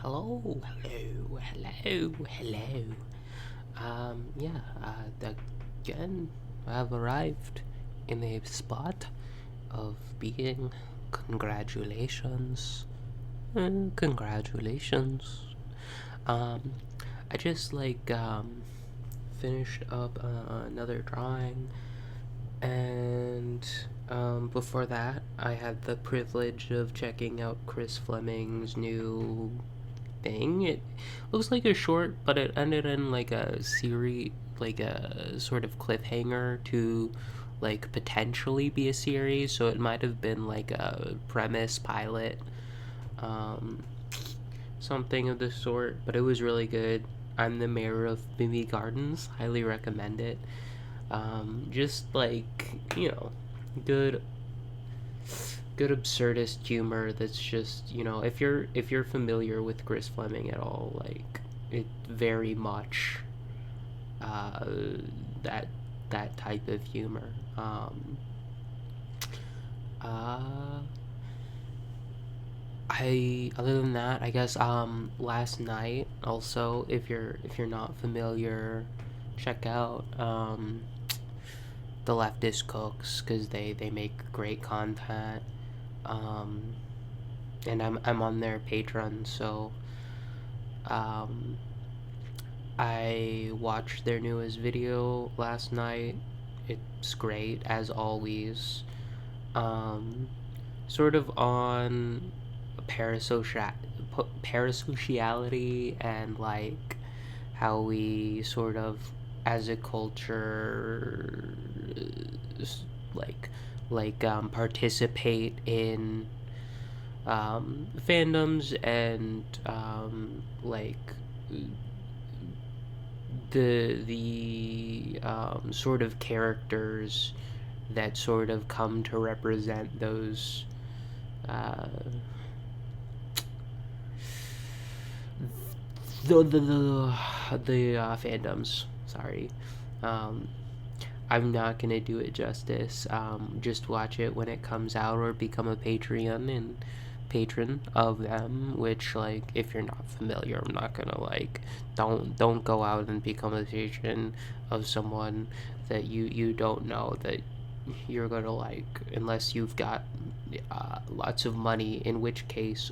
Hello. Yeah, again, I've arrived in a spot of being. Congratulations. Congratulations. Um, I just, finished up another drawing, and, before that, I had the privilege of checking out Chris Fleming's new thing. It looks like a short, but it ended in like a series, like a sort of cliffhanger to like potentially be a series. So it might have been like a premise pilot, um, something of the sort. But it was really good. I'm the mayor of Mimi Gardens. Highly recommend it. Just like good good absurdist humor that's just if you're familiar with Chris Fleming at all, like it very much uh, that that type of humor. Uh, I other than that, I guess last night also, if you're not familiar, check out the Leftist Cooks because they make great content. Um, and I'm on their Patreon, so um, I watched their newest video last night. It's great as always. Um, Sort of on parasocial parasociality and like how we sort of as a culture like participate in fandoms and the sort of characters that sort of come to represent those uh, the fandoms. Sorry, um, I'm not gonna do it justice. Just watch it when it comes out or become a Patreon and patron of them. Which, like, if you're not familiar, I'm not gonna don't go out and become a patron of someone that you don't know that you're gonna like unless you've got lots of money. In which case,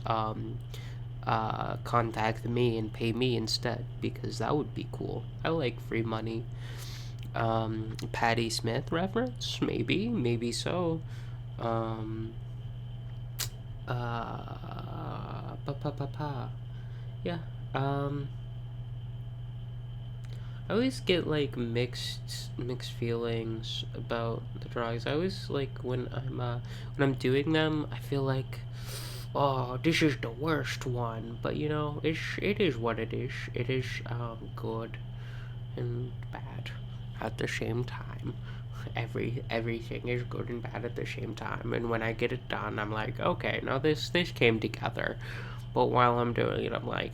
contact me and pay me instead because that would be cool. I like free money. Patti Smith reference? Maybe so. Um, Yeah. Um, I always get like mixed feelings about the drawings. I always like when I'm doing them. I feel like, oh, this is the worst one. But it is what it is. It is good and bad at the same time. Everything is good and bad at the same time. And when I get it done, I'm like, okay, now this came together. But while I'm doing it, I'm like,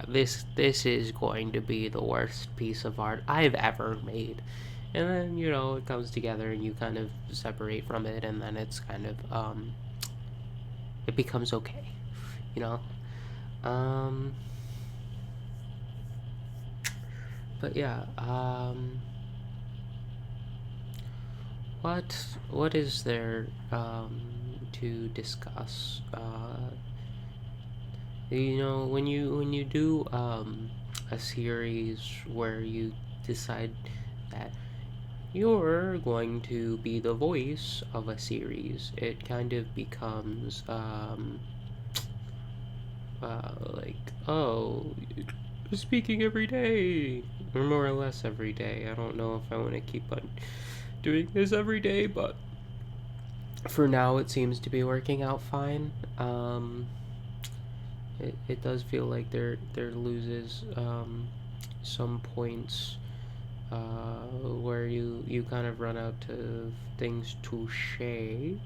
this is going to be the worst piece of art I've ever made. And then it comes together, and you kind of separate from it, and then it's kind of it becomes okay, you know. Um, but yeah, what is there to discuss? When you do a series where you decide that you're going to be the voice of a series, it kind of becomes like, oh, speaking every day, or more or less every day. I don't know if I want to keep on doing this every day, but for now it seems to be working out fine. It does feel like there loses some points where you kind of run out of things to say.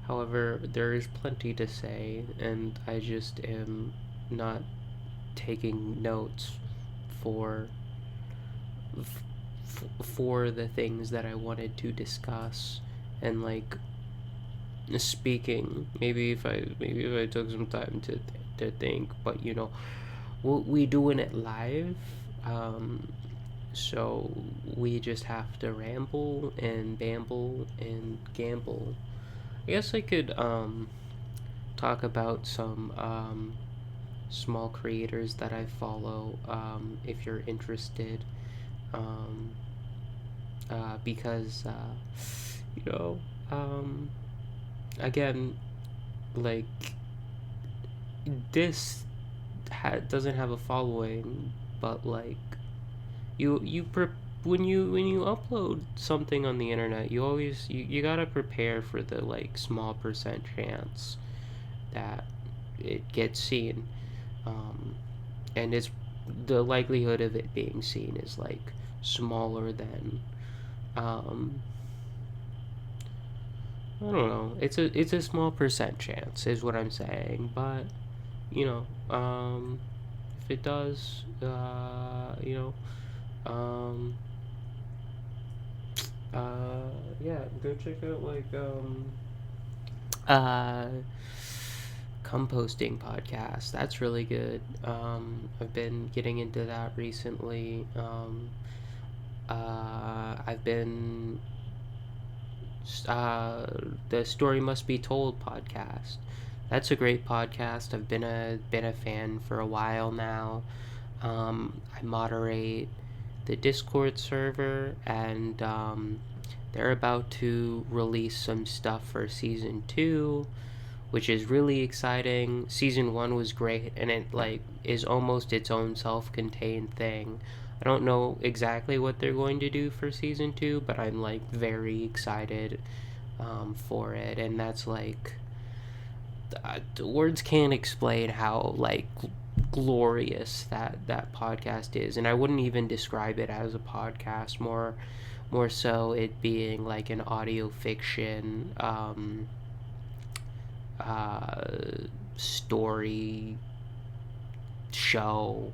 However, there is plenty to say, and I just am not taking notes for for the things that I wanted to discuss. And speaking, maybe if I took some time to to think, but we doing it live, so we just have to ramble and bamble and gamble. I guess I could talk about some small creators that I follow, if you're interested, um, because you know um, again, like, this doesn't have a following, but like, when you upload something on the internet, you gotta prepare for the like small percent chance that it gets seen, um, and it's the likelihood of it being seen is like smaller than, um, I don't know. It's a small percent chance, is what I'm saying. But you if it does, um, yeah, go check out like uh, composting podcast. That's really good. I've been getting into that recently. I've been uh, the Story Must Be Told podcast. That's a great podcast. I've been a fan for a while now. I moderate the Discord server, and they're about to release some stuff for season 2, which is really exciting. Season 1 was great, and it like is almost its own self-contained thing. I don't know exactly what they're going to do for season 2, but I'm like very excited for it, and that's like, words can't explain how like glorious that podcast is, and I wouldn't even describe it as a podcast, more so it being like an audio fiction, story show.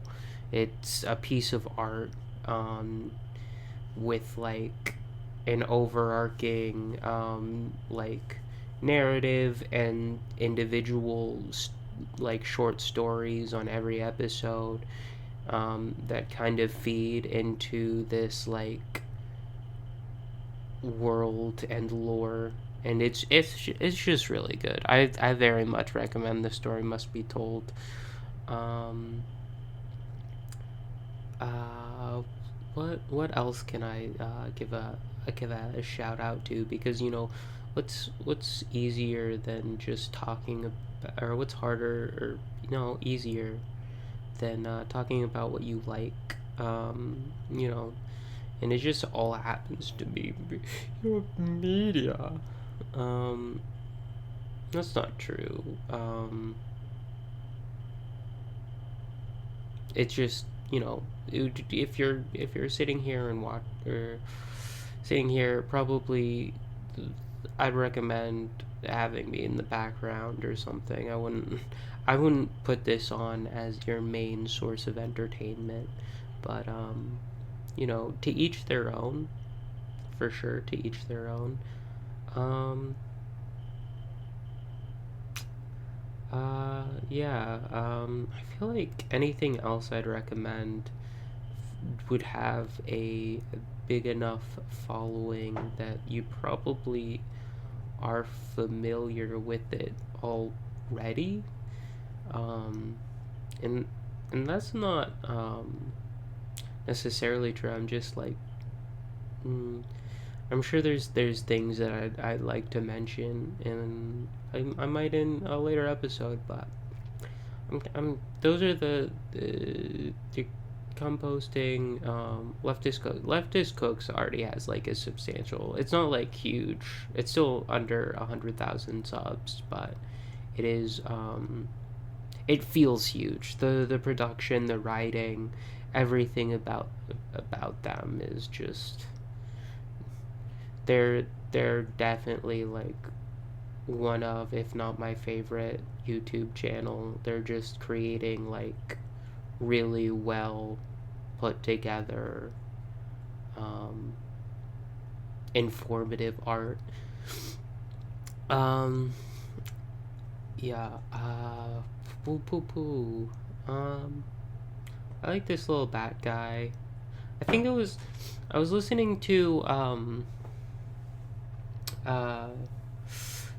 It's a piece of art, with like an overarching, like narrative and individual like short stories on every episode, that kind of feed into this like world and lore, and it's just really good. I very much recommend The Story Must Be Told. um uh what else can I give a shout out to, because what's easier than just talking about, or what's harder, or easier than talking about what you like, and it just all happens to be media. um that's not true. It's just, if you're sitting here and watch, or sitting here, probably I'd recommend having me in the background or something. I wouldn't put this on as your main source of entertainment, but to each their own, for sure, to each their own. um yeah, I feel like anything else I'd recommend would have a big enough following that you probably are familiar with it already. Um, and that's not necessarily true. I'm just like, mm, I'm sure there's things that I'd like to mention, and I might in a later episode, but those are the composting. Leftist cooks already has like a substantial, it's not like huge, it's still under 100,000 subs, but it is, it feels huge. The production, the writing, everything about them is just, they're definitely like one of, if not my favorite YouTube channel. They're just creating like really well put together, um, informative art. Um, yeah. Ooh, poo poo. I like this little bat guy. I was listening to uh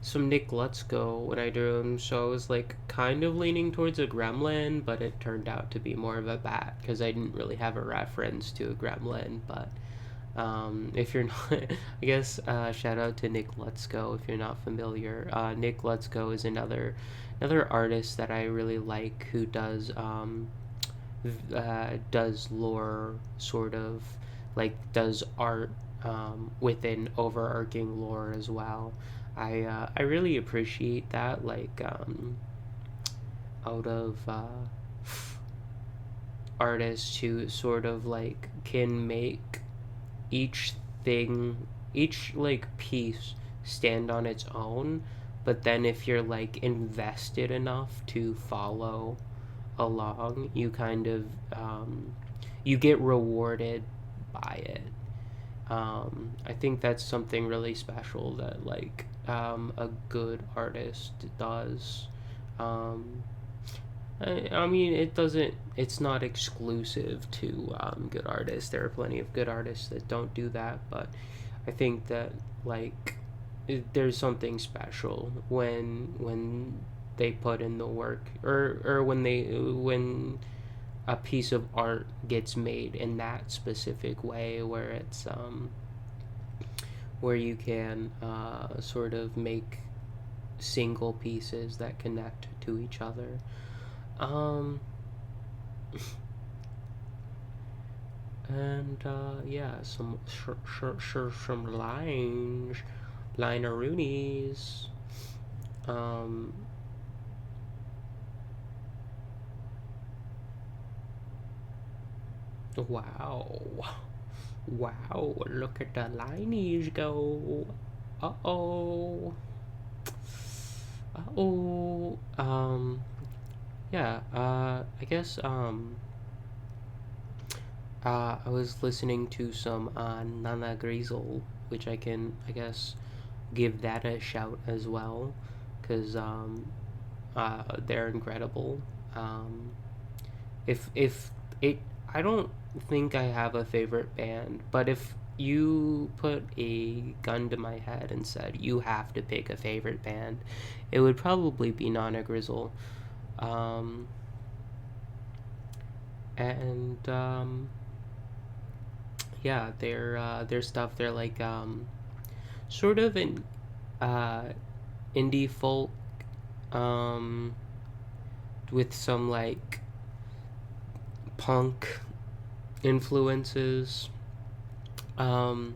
some Nick Let's Go when I drew him, so I was like kind of leaning towards a gremlin, but it turned out to be more of a bat because I didn't really have a reference to a gremlin. But if you're not, I guess shout out to Nick Let's Go if you're not familiar. Nick Let's Go is another artist that I really like who does lore sort of like does art within overarching lore as well. I really appreciate that like out of artists who sort of like can make each each like piece stand on its own, but then if you're like invested enough to follow along, you kind of you get rewarded by it. I think that's something really special that like a good artist does. Um, I mean, it doesn't. It's not exclusive to good artists. There are plenty of good artists that don't do that, but I think that like there's something special when they put in the work, or when a piece of art gets made in that specific way, where it's where you can sort of make single pieces that connect to each other. Um, and yeah, some lineroonies. Um, wow, wow! Look at the lineys go. Uh oh. Uh oh. Yeah. I guess. I was listening to some Nana Griesel, which I can, I guess, give that a shout as well, because they're incredible. Um, if it, I don't think I have a favorite band, but if you put a gun to my head and said you have to pick a favorite band, it would probably be Nana Grizzle. Um, and yeah, their stuff. They're like sort of an uh, indie folk um, with some like punk influences. Um,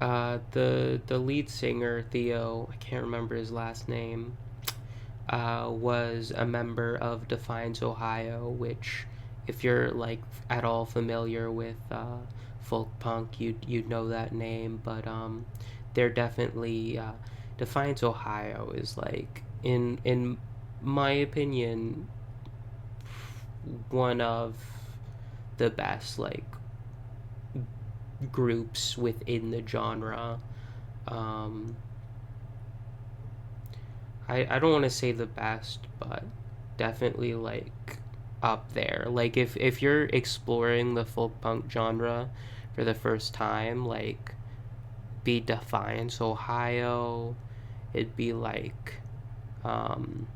the lead singer Theo, I can't remember his last name, was a member of Defiance, Ohio, which, if you're like at all familiar with folk punk, you'd know that name. But they're definitely Defiance, Ohio is like in my opinion one of the best like groups within the genre. Um, I don't want to say the best, but definitely like up there. Like if you're exploring the folk punk genre for the first time, like be Defiance, Ohio. It'd be like um,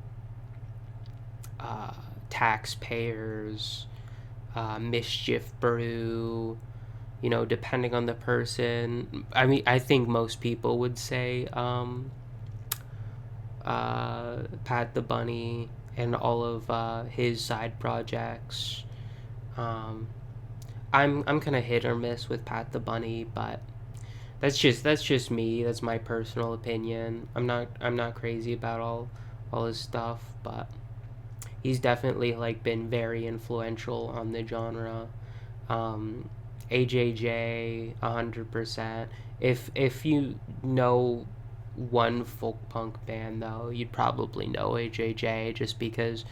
uh, Taxpayers, Mischief Brew. You know, depending on the person. I mean, I think most people would say Pat the Bunny and all of his side projects. Um, I'm kind of hit or miss with Pat the Bunny, but that's just me. That's my personal opinion. I'm not crazy about all his stuff, but he's definitely like been very influential on the genre. Um, AJJ 100%. If you know one folk punk band though, you'd probably know AJJ just because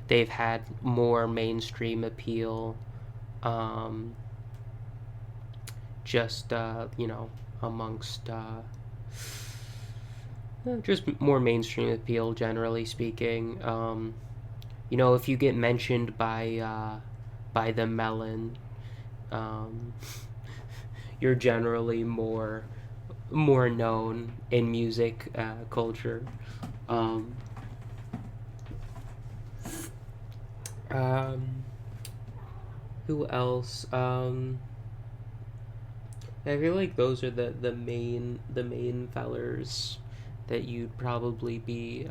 they've had more mainstream appeal. Um, just amongst just more mainstream appeal, generally speaking. If you get mentioned by the melon, um, you're generally more known in music culture. Um, um, who else? I feel like those are the main fellers that you'd probably be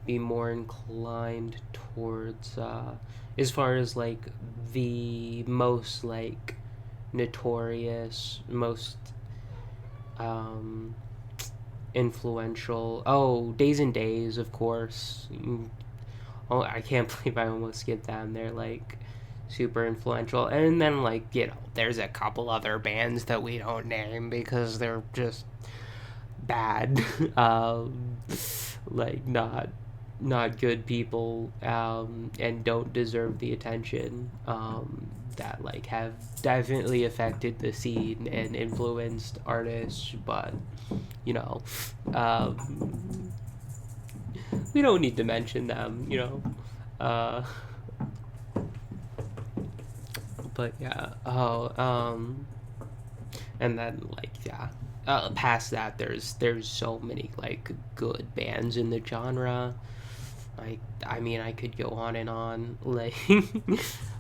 more inclined towards, as far as like the most like notorious, most um, influential. Oh, Days and Days, of course. Oh, I can't believe I almost skipped down there. Like, super influential. And then, like, there's a couple other bands that we don't name because they're just bad. Like, not good people, and don't deserve the attention, that like have definitely affected the scene and influenced artists, but you know, um, we don't need to mention them, uh, but yeah. And then like, yeah, past that, there's so many like good bands in the genre. I mean, I could go on and on. Like,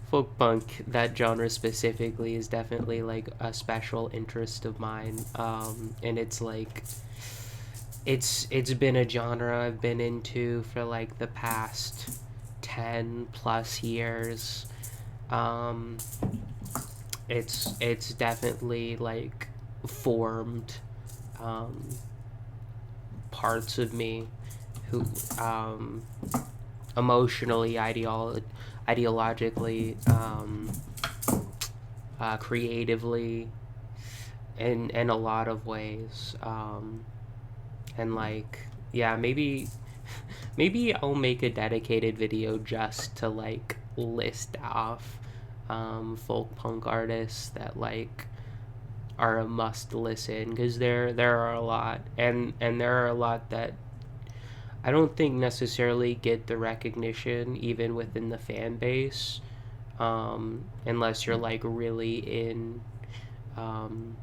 folk punk, that genre specifically, is definitely like a special interest of mine. And it's like it's been a genre I've been into for like the past 10 plus years. Um, it's definitely like formed, um, parts of me who, emotionally, ideologically, creatively, in a lot of ways, and like, yeah, maybe I'll make a dedicated video just to like list off, folk punk artists that like are a must listen, because there are a lot, and there are a lot that I don't think necessarily get the recognition even within the fan base, unless you're like really um,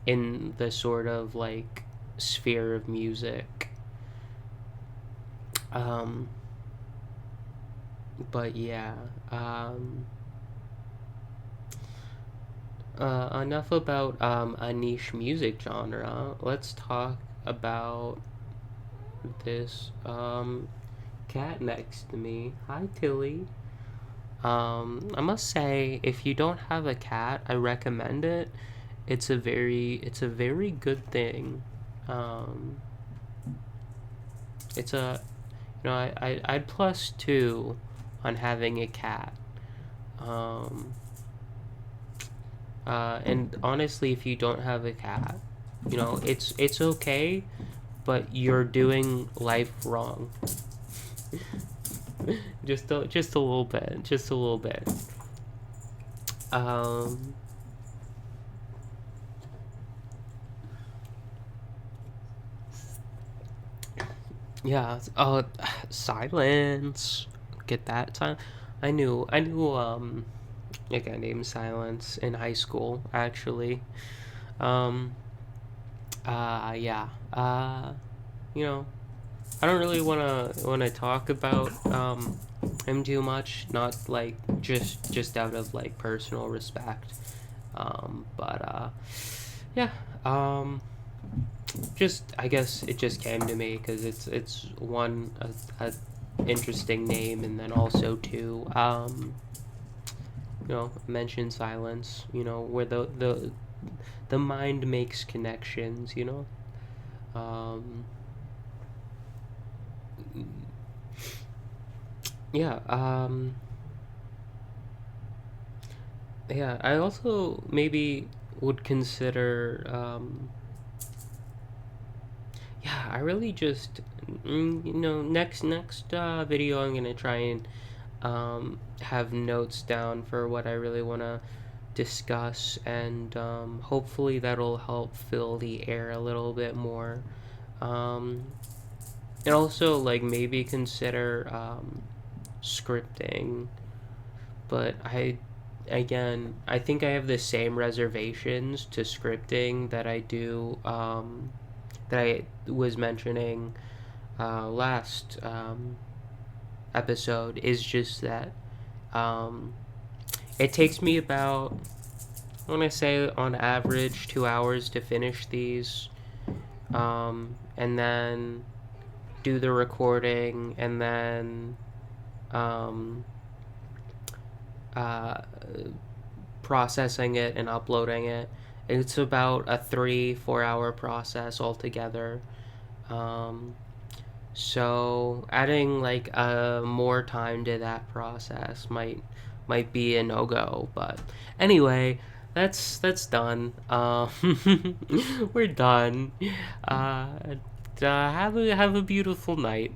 in the sort of like sphere of music. Um, but yeah, um, enough about, a niche music genre. Let's talk about this, cat next to me. Hi, Tilly. I must say, if you don't have a cat, I recommend it. It's a very good thing. Um, it's a, I'd plus two on having a cat. Um, and honestly, if you don't have a cat, it's okay, but you're doing life wrong. Just a little bit, just a little bit. Um, yeah. Oh, silence. Get that time. I knew a guy named Silence in high school, actually. Um, yeah. You know, I don't really wanna talk about him too much. Not like just out of like personal respect. But yeah. Just I guess it just came to me because it's one, a interesting name, and then also two, mention silence. Where the mind makes connections. Um, yeah. Yeah. I also maybe would consider. Yeah, I really just, next video I'm gonna try and have notes down for what I really wanna discuss, and hopefully that'll help fill the air a little bit more. Um, and also, like, maybe consider scripting, but I think I have the same reservations to scripting that I do, that I was mentioning last episode, is just that um, it takes me about, I want to say, on average, 2 hours to finish these, and then do the recording, and then um, uh, processing it and uploading it. It's about a 3-4 hour process altogether. Um, so adding like more time to that process might be a no go. But anyway, that's done. We're done. Uh, have a beautiful night.